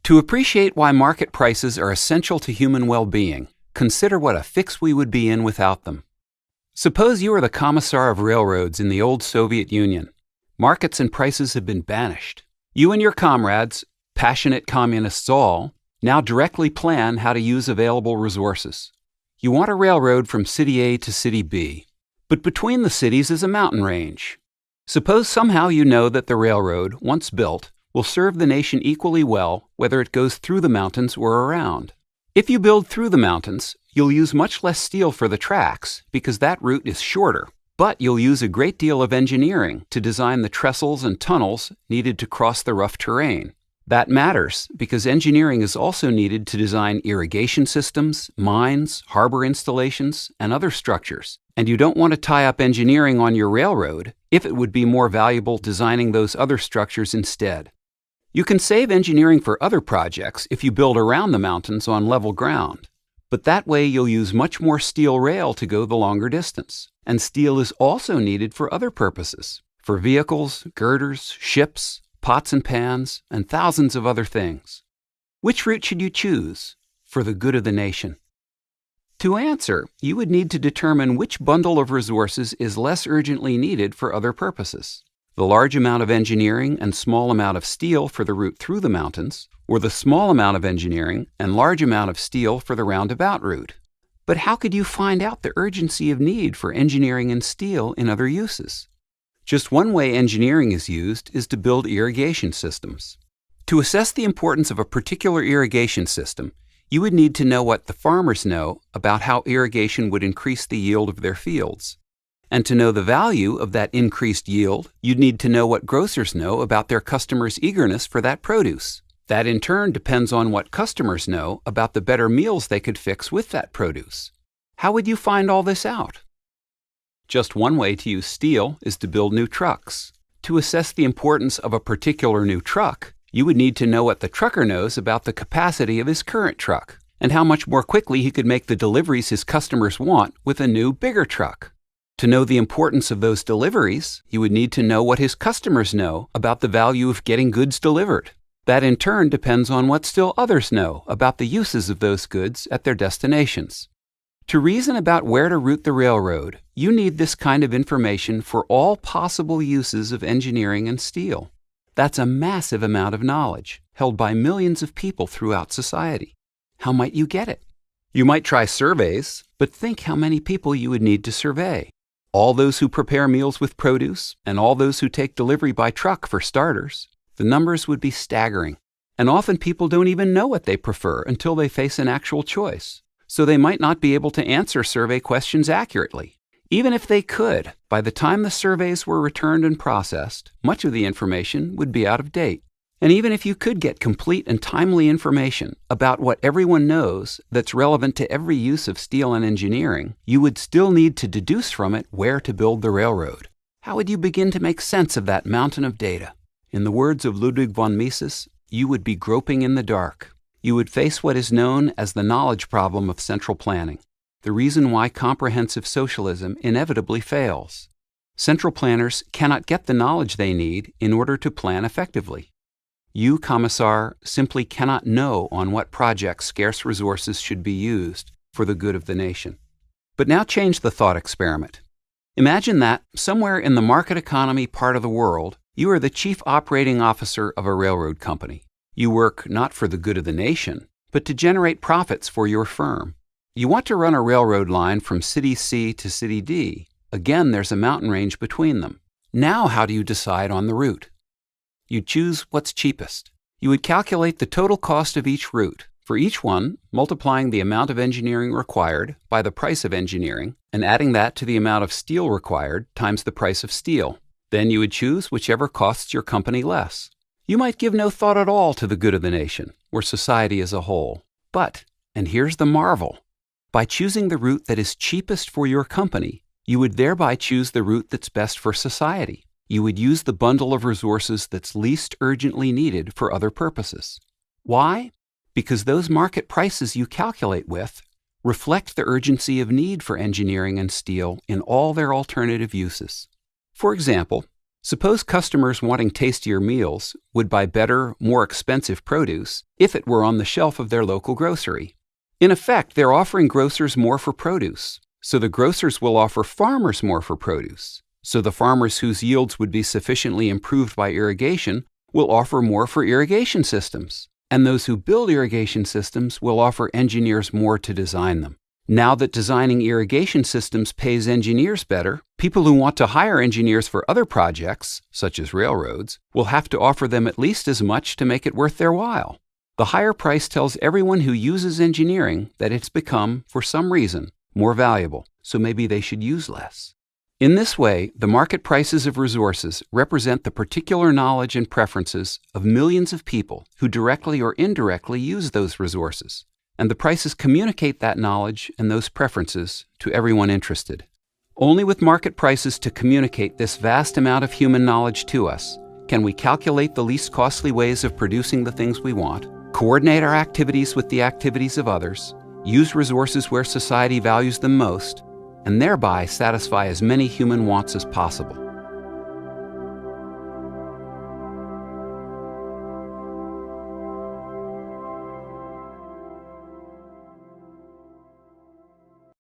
To appreciate why market prices are essential to human well-being, consider what a fix we would be in without them. Suppose you are the commissar of railroads in the old Soviet Union. Markets and prices have been banished. You and your comrades, passionate communists all, now directly plan how to use available resources. You want a railroad from city A to city B, but between the cities is a mountain range. Suppose somehow you know that the railroad, once built, will serve the nation equally well whether it goes through the mountains or around. If you build through the mountains, you'll use much less steel for the tracks because that route is shorter, but you'll use a great deal of engineering to design the trestles and tunnels needed to cross the rough terrain. That matters because engineering is also needed to design irrigation systems, mines, harbor installations, and other structures. And you don't want to tie up engineering on your railroad if it would be more valuable designing those other structures instead. You can save engineering for other projects if you build around the mountains on level ground. But that way you'll use much more steel rail to go the longer distance. And steel is also needed for other purposes, for vehicles, girders, ships, pots and pans, and thousands of other things. Which route should you choose for the good of the nation? To answer, you would need to determine which bundle of resources is less urgently needed for other purposes. The large amount of engineering and small amount of steel for the route through the mountains, or the small amount of engineering and large amount of steel for the roundabout route. But how could you find out the urgency of need for engineering and steel in other uses? Just one way engineering is used is to build irrigation systems. To assess the importance of a particular irrigation system, you would need to know what the farmers know about how irrigation would increase the yield of their fields. And to know the value of that increased yield, you'd need to know what grocers know about their customers' eagerness for that produce. That in turn depends on what customers know about the better meals they could fix with that produce. How would you find all this out? Just one way to use steel is to build new trucks. To assess the importance of a particular new truck, you would need to know what the trucker knows about the capacity of his current truck, and how much more quickly he could make the deliveries his customers want with a new, bigger truck. To know the importance of those deliveries, you would need to know what his customers know about the value of getting goods delivered. That in turn depends on what still others know about the uses of those goods at their destinations. To reason about where to route the railroad, you need this kind of information for all possible uses of engineering and steel. That's a massive amount of knowledge, held by millions of people throughout society. How might you get it? You might try surveys, but think how many people you would need to survey. All those who prepare meals with produce, and all those who take delivery by truck for starters. The numbers would be staggering. And often people don't even know what they prefer until they face an actual choice. So they might not be able to answer survey questions accurately. Even if they could, by the time the surveys were returned and processed, much of the information would be out of date. And even if you could get complete and timely information about what everyone knows that's relevant to every use of steel and engineering, you would still need to deduce from it where to build the railroad. How would you begin to make sense of that mountain of data? In the words of Ludwig von Mises, you would be groping in the dark. You would face what is known as the knowledge problem of central planning, the reason why comprehensive socialism inevitably fails. Central planners cannot get the knowledge they need in order to plan effectively. You, Commissar, simply cannot know on what projects scarce resources should be used for the good of the nation. But now change the thought experiment. Imagine that, somewhere in the market economy part of the world, you are the chief operating officer of a railroad company. You work not for the good of the nation, but to generate profits for your firm. You want to run a railroad line from city C to city D. Again, there's a mountain range between them. Now how do you decide on the route? You choose what's cheapest. You would calculate the total cost of each route, for each one multiplying the amount of engineering required by the price of engineering, and adding that to the amount of steel required times the price of steel. Then you would choose whichever costs your company less. You might give no thought at all to the good of the nation, or society as a whole. But, and here's the marvel, by choosing the route that is cheapest for your company, you would thereby choose the route that's best for society. You would use the bundle of resources that's least urgently needed for other purposes. Why? Because those market prices you calculate with reflect the urgency of need for engineering and steel in all their alternative uses. For example, Suppose customers wanting tastier meals would buy better, more expensive produce if it were on the shelf of their local grocery. In effect, they're offering grocers more for produce, so the grocers will offer farmers more for produce. So the farmers whose yields would be sufficiently improved by irrigation will offer more for irrigation systems, and those who build irrigation systems will offer engineers more to design them. Now that designing irrigation systems pays engineers better, people who want to hire engineers for other projects, such as railroads, will have to offer them at least as much to make it worth their while. The higher price tells everyone who uses engineering that it's become, for some reason, more valuable, so maybe they should use less. In this way, the market prices of resources represent the particular knowledge and preferences of millions of people who directly or indirectly use those resources, and the prices communicate that knowledge and those preferences to everyone interested. Only with market prices to communicate this vast amount of human knowledge to us can we calculate the least costly ways of producing the things we want, coordinate our activities with the activities of others, use resources where society values them most, and thereby satisfy as many human wants as possible.